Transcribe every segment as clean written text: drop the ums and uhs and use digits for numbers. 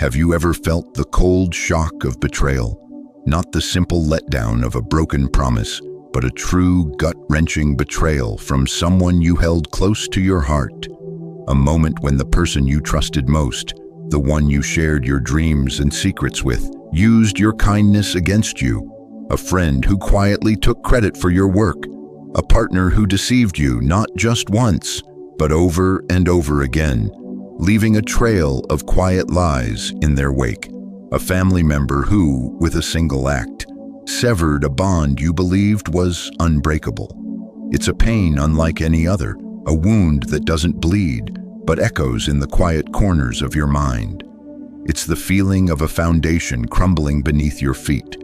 Have you ever felt the cold shock of betrayal? Not the simple letdown of a broken promise, but a true gut-wrenching betrayal from someone you held close to your heart. A moment when the person you trusted most, the one you shared your dreams and secrets with, used your kindness against you. A friend who quietly took credit for your work. A partner who deceived you not just once, but over and over again, leaving a trail of quiet lies in their wake. A family member who, with a single act, severed a bond you believed was unbreakable. It's a pain unlike any other, a wound that doesn't bleed, but echoes in the quiet corners of your mind. It's the feeling of a foundation crumbling beneath your feet,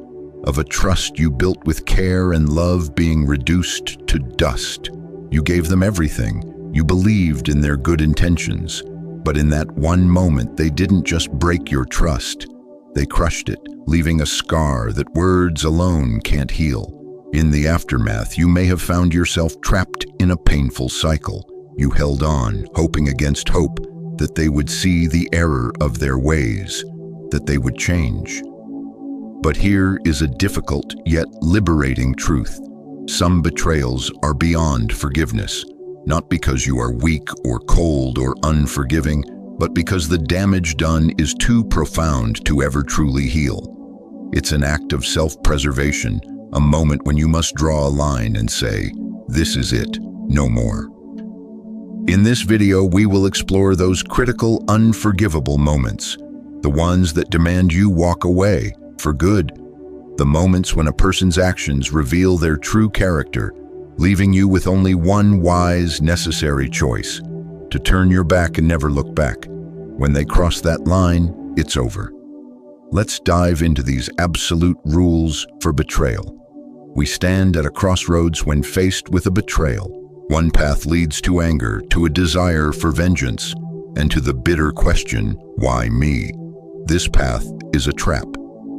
of a trust you built with care and love being reduced to dust. You gave them everything. You believed in their good intentions. But in that one moment, they didn't just break your trust. They crushed it, leaving a scar that words alone can't heal. In the aftermath, you may have found yourself trapped in a painful cycle. You held on, hoping against hope that they would see the error of their ways, that they would change. But here is a difficult yet liberating truth. Some betrayals are beyond forgiveness, not because you are weak or cold or unforgiving, but because the damage done is too profound to ever truly heal. It's an act of self-preservation, a moment when you must draw a line and say, "This is it, no more." In this video, we will explore those critical, unforgivable moments, the ones that demand you walk away for good, the moments when a person's actions reveal their true character, leaving you with only one wise, necessary choice: to turn your back and never look back. When they cross that line, it's over. Let's dive into these absolute rules for betrayal. We stand at a crossroads when faced with a betrayal. One path leads to anger, to a desire for vengeance, and to the bitter question, why me? This path is a trap.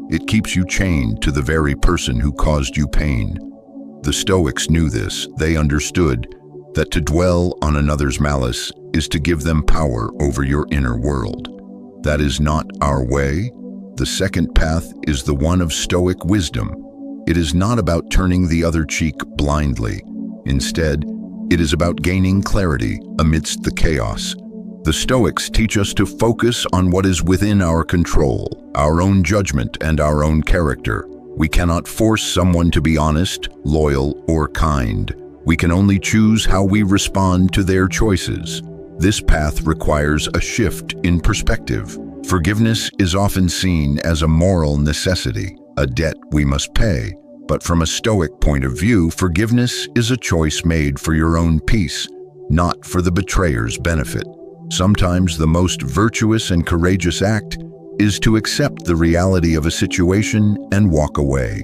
It keeps you chained to the very person who caused you pain. The Stoics knew this. They understood that to dwell on another's malice is to give them power over your inner world. That is not our way. The second path is the one of Stoic wisdom. It is not about turning the other cheek blindly. Instead, it is about gaining clarity amidst the chaos. The Stoics teach us to focus on what is within our control, our own judgment and our own character. We cannot force someone to be honest, loyal, or kind. We can only choose how we respond to their choices. This path requires a shift in perspective. Forgiveness is often seen as a moral necessity, a debt we must pay. But from a Stoic point of view, forgiveness is a choice made for your own peace, not for the betrayer's benefit. Sometimes the most virtuous and courageous act is to accept the reality of a situation and walk away,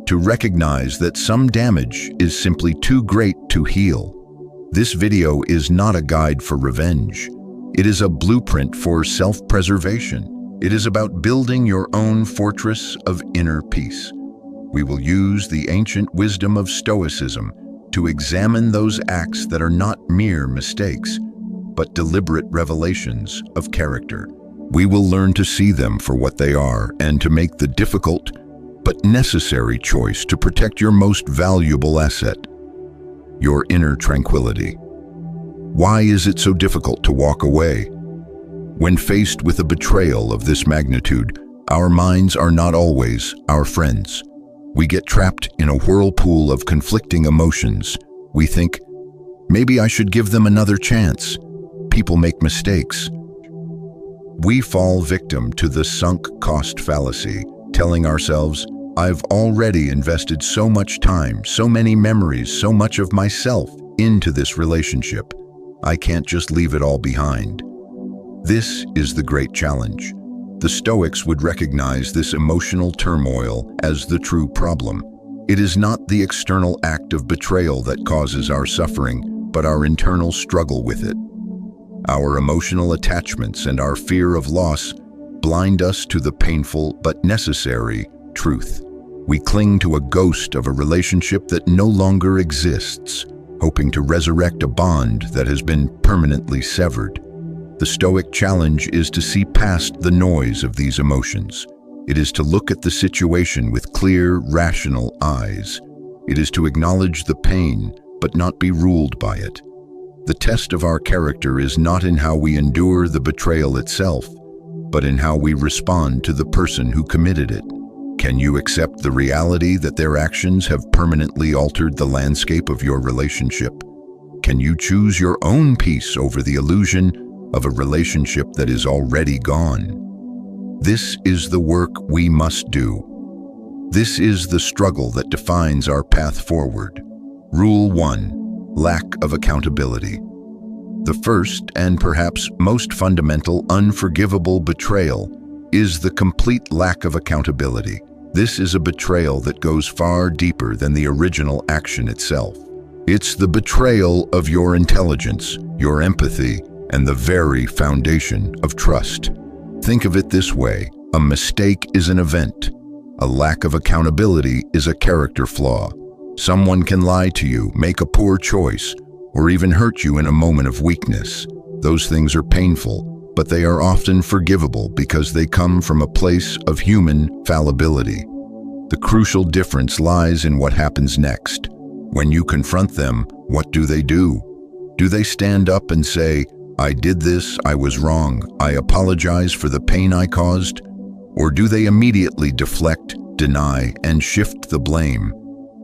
to recognize that some damage is simply too great to heal. This video is not a guide for revenge. It is a blueprint for self-preservation. It is about building your own fortress of inner peace. We will use the ancient wisdom of Stoicism to examine those acts that are not mere mistakes, but deliberate revelations of character. We will learn to see them for what they are and to make the difficult but necessary choice to protect your most valuable asset, your inner tranquility. Why is it so difficult to walk away? When faced with a betrayal of this magnitude, our minds are not always our friends. We get trapped in a whirlpool of conflicting emotions. We think, maybe I should give them another chance. People make mistakes. We fall victim to the sunk cost fallacy, telling ourselves, I've already invested so much time, so many memories, so much of myself into this relationship. I can't just leave it all behind. This is the great challenge. The Stoics would recognize this emotional turmoil as the true problem. It is not the external act of betrayal that causes our suffering, but our internal struggle with it. Our emotional attachments and our fear of loss blind us to the painful but necessary truth. We cling to a ghost of a relationship that no longer exists, hoping to resurrect a bond that has been permanently severed. The Stoic challenge is to see past the noise of these emotions. It is to look at the situation with clear, rational eyes. It is to acknowledge the pain, but not be ruled by it. The test of our character is not in how we endure the betrayal itself, but in how we respond to the person who committed it. Can you accept the reality that their actions have permanently altered the landscape of your relationship? Can you choose your own peace over the illusion of a relationship that is already gone? This is the work we must do. This is the struggle that defines our path forward. Rule 1: lack of accountability. The first and perhaps most fundamental unforgivable betrayal is the complete lack of accountability. This is a betrayal that goes far deeper than the original action itself. It's the betrayal of your intelligence, your empathy, and the very foundation of trust. Think of it this way: a mistake is an event. A lack of accountability is a character flaw. Someone can lie to you, make a poor choice, or even hurt you in a moment of weakness. Those things are painful, but they are often forgivable because they come from a place of human fallibility. The crucial difference lies in what happens next. When you confront them, what do? Do they stand up and say, "I did this, I was wrong, I apologize for the pain I caused"? Or do they immediately deflect, deny, and shift the blame?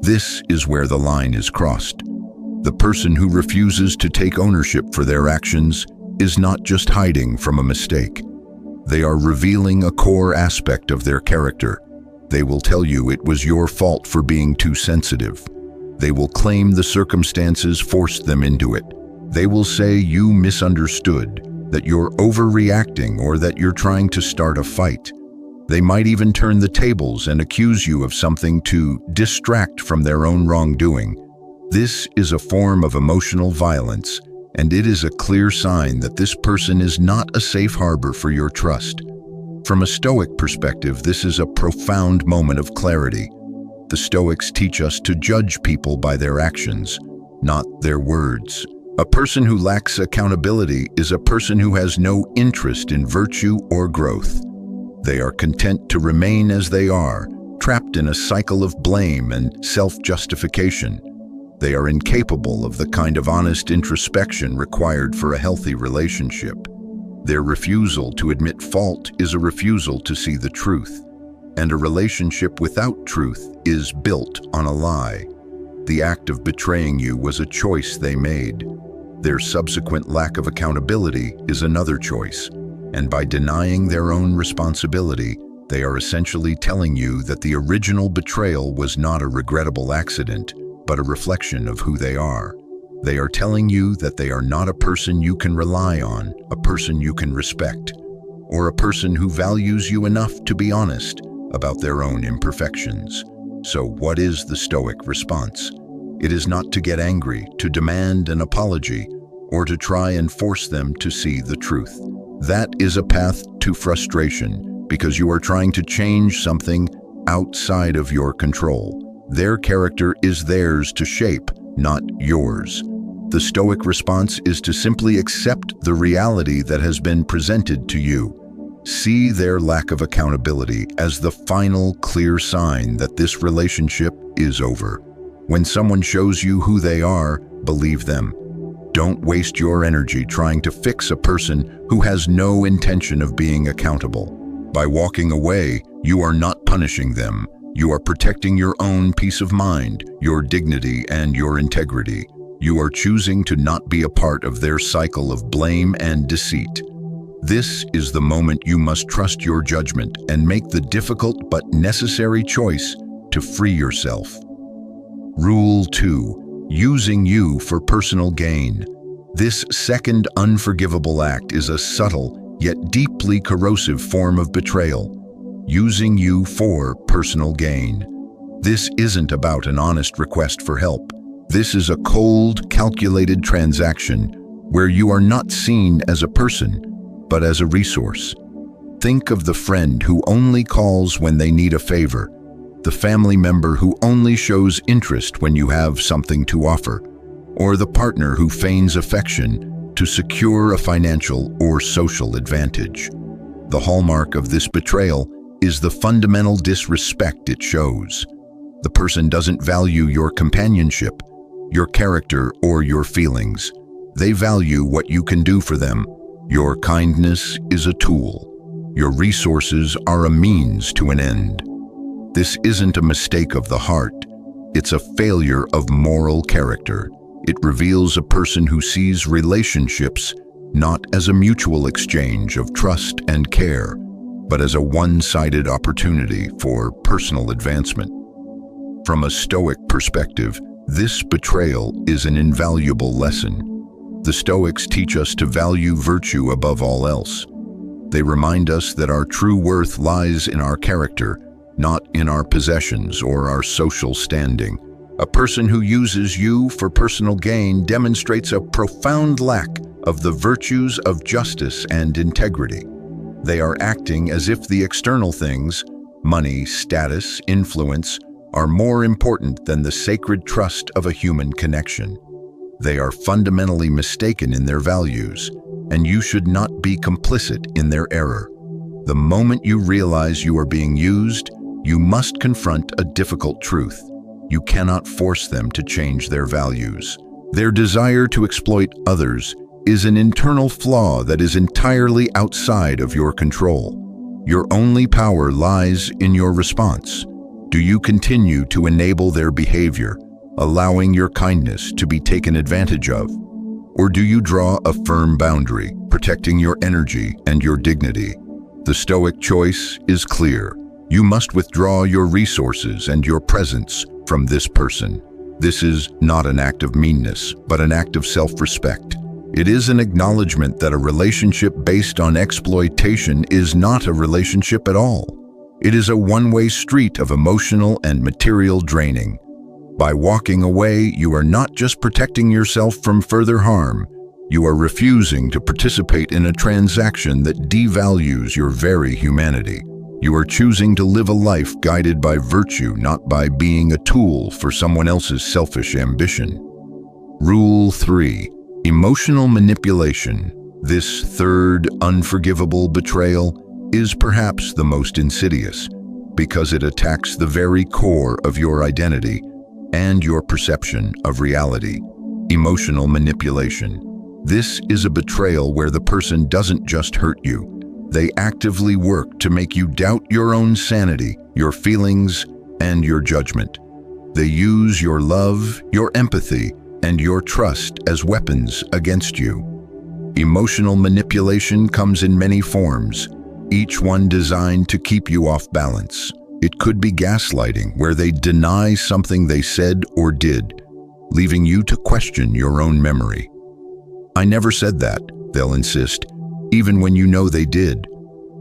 This is where the line is crossed. The person who refuses to take ownership for their actions is not just hiding from a mistake. They are revealing a core aspect of their character. They will tell you it was your fault for being too sensitive. They will claim the circumstances forced them into it. They will say you misunderstood, that you're overreacting, or that you're trying to start a fight. They might even turn the tables and accuse you of something to distract from their own wrongdoing. This is a form of emotional violence, and it is a clear sign that this person is not a safe harbor for your trust. From a Stoic perspective, this is a profound moment of clarity. The Stoics teach us to judge people by their actions, not their words. A person who lacks accountability is a person who has no interest in virtue or growth. They are content to remain as they are, trapped in a cycle of blame and self-justification. They are incapable of the kind of honest introspection required for a healthy relationship. Their refusal to admit fault is a refusal to see the truth, and a relationship without truth is built on a lie. The act of betraying you was a choice they made. Their subsequent lack of accountability is another choice. And by denying their own responsibility, they are essentially telling you that the original betrayal was not a regrettable accident, but a reflection of who they are. They are telling you that they are not a person you can rely on, a person you can respect, or a person who values you enough to be honest about their own imperfections. So what is the Stoic response? It is not to get angry, to demand an apology, or to try and force them to see the truth. That is a path to frustration, because you are trying to change something outside of your control. Their character is theirs to shape, not yours. The Stoic response is to simply accept the reality that has been presented to you. See their lack of accountability as the final clear sign that this relationship is over. When someone shows you who they are, believe them. Don't waste your energy trying to fix a person who has no intention of being accountable. By walking away, you are not punishing them. You are protecting your own peace of mind, your dignity, and your integrity. You are choosing to not be a part of their cycle of blame and deceit. This is the moment you must trust your judgment and make the difficult but necessary choice to free yourself. Rule 2. Using you for personal gain. This second unforgivable act is a subtle yet deeply corrosive form of betrayal. Using you for personal gain. This isn't about an honest request for help. This is a cold, calculated transaction where you are not seen as a person, but as a resource. Think of the friend who only calls when they need a favor, the family member who only shows interest when you have something to offer, or the partner who feigns affection to secure a financial or social advantage. The hallmark of this betrayal is the fundamental disrespect it shows. The person doesn't value your companionship, your character, or your feelings. They value what you can do for them. Your kindness is a tool. Your resources are a means to an end. This isn't a mistake of the heart. It's a failure of moral character. It reveals a person who sees relationships not as a mutual exchange of trust and care, but as a one-sided opportunity for personal advancement. From a Stoic perspective, this betrayal is an invaluable lesson. The Stoics teach us to value virtue above all else. They remind us that our true worth lies in our character, not in our possessions or our social standing. A person who uses you for personal gain demonstrates a profound lack of the virtues of justice and integrity. They are acting as if the external things, money, status, influence, are more important than the sacred trust of a human connection. They are fundamentally mistaken in their values, and you should not be complicit in their error. The moment you realize you are being used, you must confront a difficult truth. You cannot force them to change their values. Their desire to exploit others is an internal flaw that is entirely outside of your control. Your only power lies in your response. Do you continue to enable their behavior, allowing your kindness to be taken advantage of? Or do you draw a firm boundary, protecting your energy and your dignity? The Stoic choice is clear. You must withdraw your resources and your presence from this person. This is not an act of meanness, but an act of self-respect. It is an acknowledgement that a relationship based on exploitation is not a relationship at all. It is a one-way street of emotional and material draining. By walking away, you are not just protecting yourself from further harm, you are refusing to participate in a transaction that devalues your very humanity. You are choosing to live a life guided by virtue, not by being a tool for someone else's selfish ambition. Rule 3. Emotional manipulation. This third unforgivable betrayal is perhaps the most insidious, because it attacks the very core of your identity and your perception of reality. Emotional manipulation. This is a betrayal where the person doesn't just hurt you. They actively work to make you doubt your own sanity, your feelings, and your judgment. They use your love, your empathy, and your trust as weapons against you. Emotional manipulation comes in many forms, each one designed to keep you off balance. It could be gaslighting, where they deny something they said or did, leaving you to question your own memory. "I never said that," they'll insist, even when you know they did.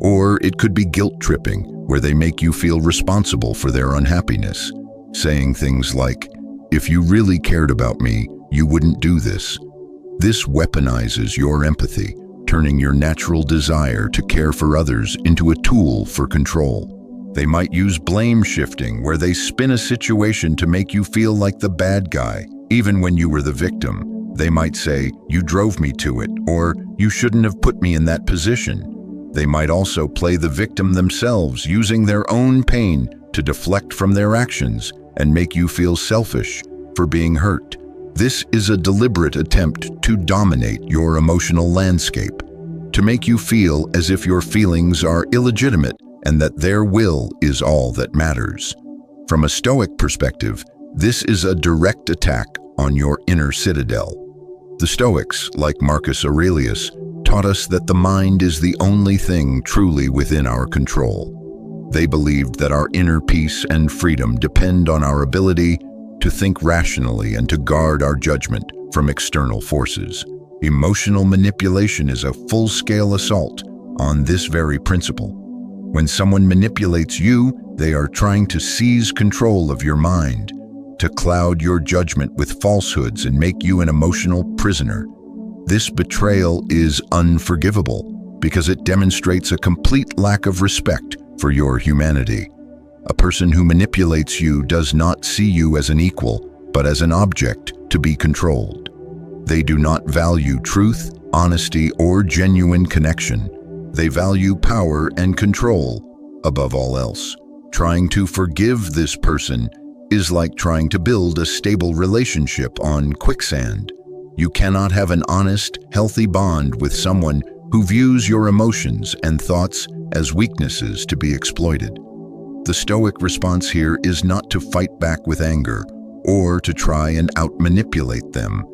Or it could be guilt-tripping, where they make you feel responsible for their unhappiness, saying things like, "If you really cared about me, you wouldn't do this." This weaponizes your empathy, turning your natural desire to care for others into a tool for control. They might use blame shifting, where they spin a situation to make you feel like the bad guy, even when you were the victim. They might say, "You drove me to it," or "You shouldn't have put me in that position." They might also play the victim themselves, using their own pain to deflect from their actions and make you feel selfish for being hurt. This is a deliberate attempt to dominate your emotional landscape, to make you feel as if your feelings are illegitimate and that their will is all that matters. From a Stoic perspective, this is a direct attack on your inner citadel. The Stoics, like Marcus Aurelius, taught us that the mind is the only thing truly within our control. They believed that our inner peace and freedom depend on our ability to think rationally and to guard our judgment from external forces. Emotional manipulation is a full-scale assault on this very principle. When someone manipulates you, they are trying to seize control of your mind, to cloud your judgment with falsehoods and make you an emotional prisoner. This betrayal is unforgivable because it demonstrates a complete lack of respect for your humanity. A person who manipulates you does not see you as an equal, but as an object to be controlled. They do not value truth, honesty, or genuine connection. They value power and control above all else. Trying to forgive this person is like trying to build a stable relationship on quicksand. You cannot have an honest, healthy bond with someone who views your emotions and thoughts as weaknesses to be exploited. The Stoic response here is not to fight back with anger or to try and out-manipulate them.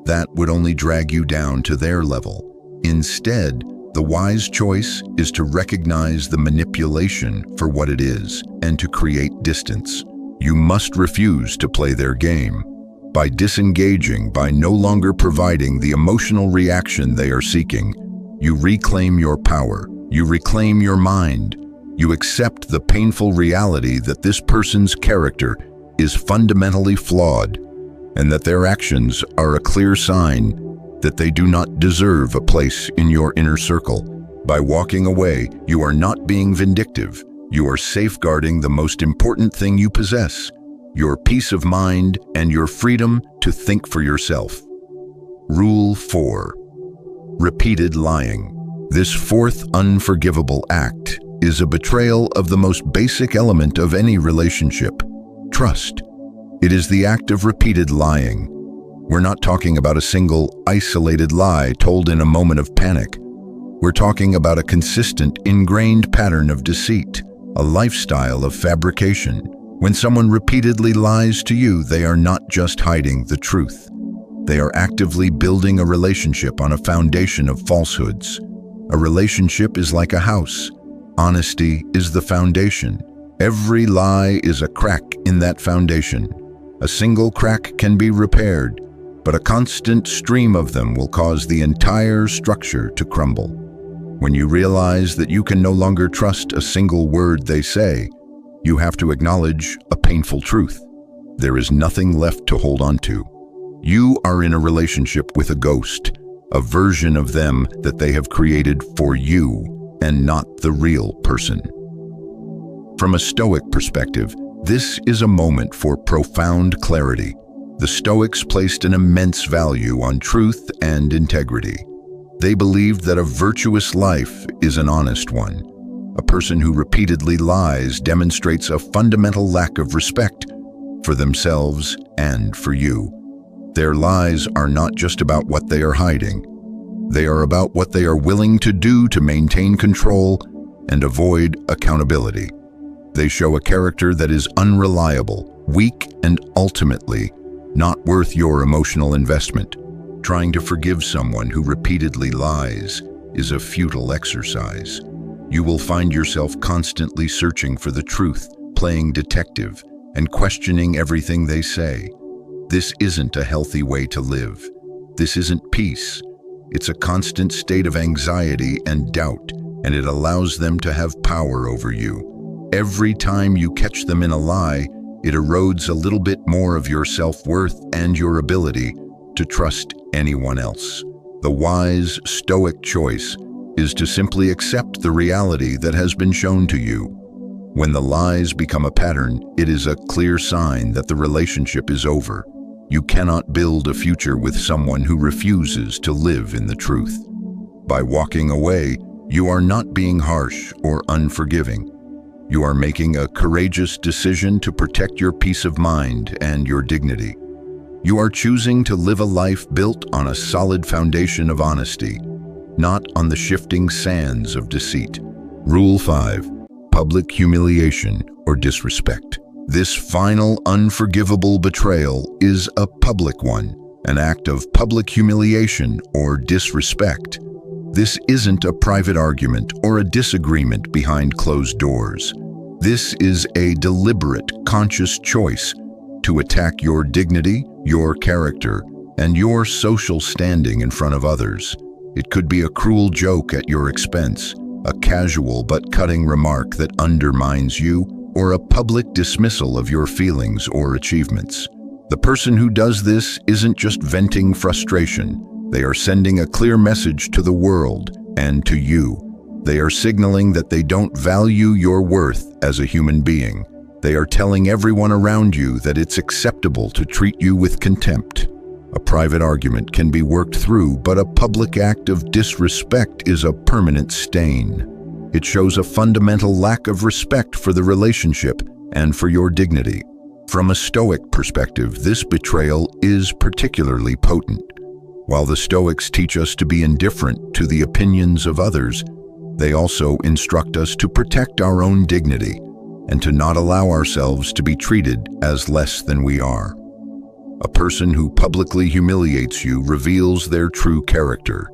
That would only drag you down to their level. Instead, the wise choice is to recognize the manipulation for what it is and to create distance. You must refuse to play their game. By disengaging, by no longer providing the emotional reaction they are seeking, you reclaim your power, you reclaim your mind, you accept the painful reality that this person's character is fundamentally flawed and that their actions are a clear sign that they do not deserve a place in your inner circle. By walking away, you are not being vindictive. You are safeguarding the most important thing you possess, your peace of mind and your freedom to think for yourself. Rule 4. Repeated lying. This fourth unforgivable act is a betrayal of the most basic element of any relationship: trust. It is the act of repeated lying. We're not talking about a single, isolated lie told in a moment of panic. We're talking about a consistent, ingrained pattern of deceit, a lifestyle of fabrication. When someone repeatedly lies to you, they are not just hiding the truth. They are actively building a relationship on a foundation of falsehoods. A relationship is like a house. Honesty is the foundation. Every lie is a crack in that foundation. A single crack can be repaired, but a constant stream of them will cause the entire structure to crumble. When you realize that you can no longer trust a single word they say, you have to acknowledge a painful truth. There is nothing left to hold on to. You are in a relationship with a ghost, a version of them that they have created for you and not the real person. From a Stoic perspective, this is a moment for profound clarity. The Stoics placed an immense value on truth and integrity. They believed that a virtuous life is an honest one. A person who repeatedly lies demonstrates a fundamental lack of respect for themselves and for you. Their lies are not just about what they are hiding. They are about what they are willing to do to maintain control and avoid accountability. They show a character that is unreliable, weak, and ultimately not worth your emotional investment. Trying to forgive someone who repeatedly lies is a futile exercise. You will find yourself constantly searching for the truth, playing detective, and questioning everything they say. This isn't a healthy way to live. This isn't peace. It's a constant state of anxiety and doubt, and it allows them to have power over you. Every time you catch them in a lie, it erodes a little bit more of your self-worth and your ability to trust anyone else. The wise Stoic choice is to simply accept the reality that has been shown to you. When the lies become a pattern, it is a clear sign that the relationship is over. You cannot build a future with someone who refuses to live in the truth. By walking away, you are not being harsh or unforgiving. You are making a courageous decision to protect your peace of mind and your dignity. You are choosing to live a life built on a solid foundation of honesty, not on the shifting sands of deceit. Rule 5. Public humiliation or disrespect. This final unforgivable betrayal is a public one, an act of public humiliation or disrespect. This isn't a private argument or a disagreement behind closed doors. This is a deliberate, conscious choice to attack your dignity, your character, and your social standing in front of others. It could be a cruel joke at your expense, a casual but cutting remark that undermines you, or a public dismissal of your feelings or achievements. The person who does this isn't just venting frustration. They are sending a clear message to the world and to you. They are signaling that they don't value your worth as a human being. They are telling everyone around you that it's acceptable to treat you with contempt. A private argument can be worked through, but a public act of disrespect is a permanent stain. It shows a fundamental lack of respect for the relationship and for your dignity. From a Stoic perspective, this betrayal is particularly potent. While the Stoics teach us to be indifferent to the opinions of others, they also instruct us to protect our own dignity and to not allow ourselves to be treated as less than we are. A person who publicly humiliates you reveals their true character.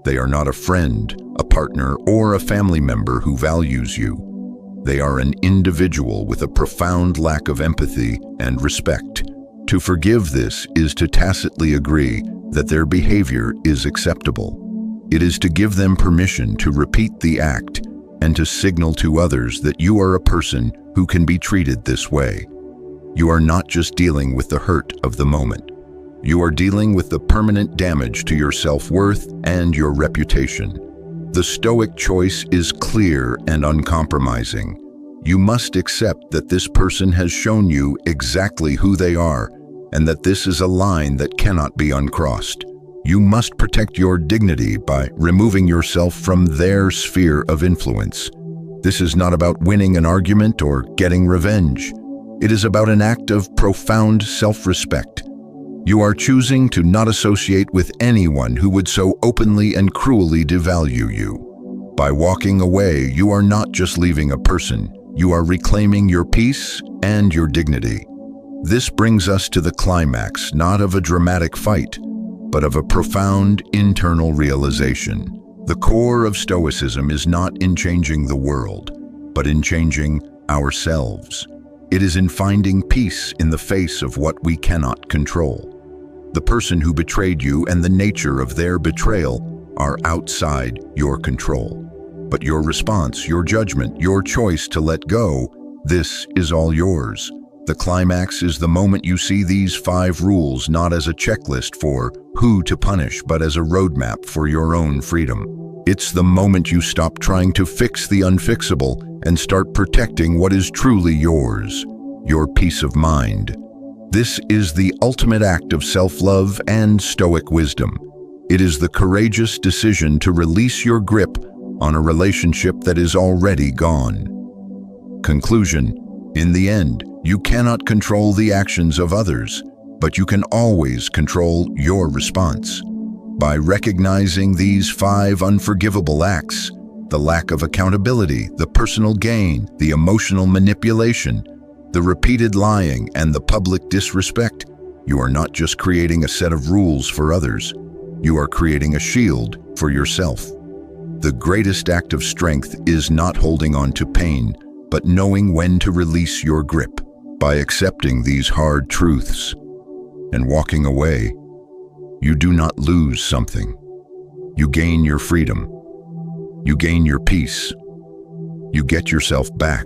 They are not a friend, a partner, or a family member who values you. They are an individual with a profound lack of empathy and respect. To forgive this is to tacitly agree that their behavior is acceptable. It is to give them permission to repeat the act and to signal to others that you are a person who can be treated this way. You are not just dealing with the hurt of the moment. You are dealing with the permanent damage to your self-worth and your reputation. The Stoic choice is clear and uncompromising. You must accept that this person has shown you exactly who they are and that this is a line that cannot be uncrossed. You must protect your dignity by removing yourself from their sphere of influence. This is not about winning an argument or getting revenge. It is about an act of profound self-respect. You are choosing to not associate with anyone who would so openly and cruelly devalue you. By walking away, you are not just leaving a person, you are reclaiming your peace and your dignity. This brings us to the climax, not of a dramatic fight, but of a profound internal realization. The core of Stoicism is not in changing the world, but in changing ourselves. It is in finding peace in the face of what we cannot control. The person who betrayed you and the nature of their betrayal are outside your control. But your response, your judgment, your choice to let go, this is all yours. The climax is the moment you see these 5 rules not as a checklist for who to punish, but as a roadmap for your own freedom. It's the moment you stop trying to fix the unfixable and start protecting what is truly yours, your peace of mind. This is the ultimate act of self-love and Stoic wisdom. It is the courageous decision to release your grip on a relationship that is already gone. Conclusion: in the end, you cannot control the actions of others, but you can always control your response. By recognizing these 5 unforgivable acts, the lack of accountability, the personal gain, the emotional manipulation, the repeated lying, and the public disrespect, you are not just creating a set of rules for others, you are creating a shield for yourself. The greatest act of strength is not holding on to pain, but knowing when to release your grip. By accepting these hard truths and walking away, you do not lose something. You gain your freedom. You gain your peace. You get yourself back.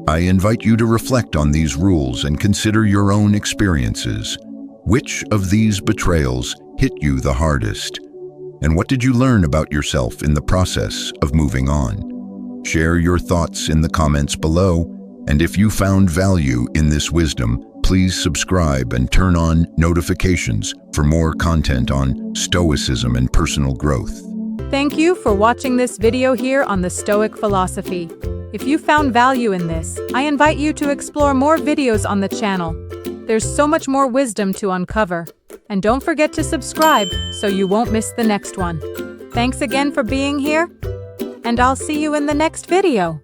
I invite you to reflect on these rules and consider your own experiences. Which of these betrayals hit you the hardest? And what did you learn about yourself in the process of moving on? Share your thoughts in the comments below, and if you found value in this wisdom, please subscribe and turn on notifications for more content on Stoicism and personal growth. Thank you for watching this video here on the Stoic philosophy. If you found value in this, I invite you to explore more videos on the channel. There's so much more wisdom to uncover. And don't forget to subscribe so you won't miss the next one. Thanks again for being here, and I'll see you in the next video.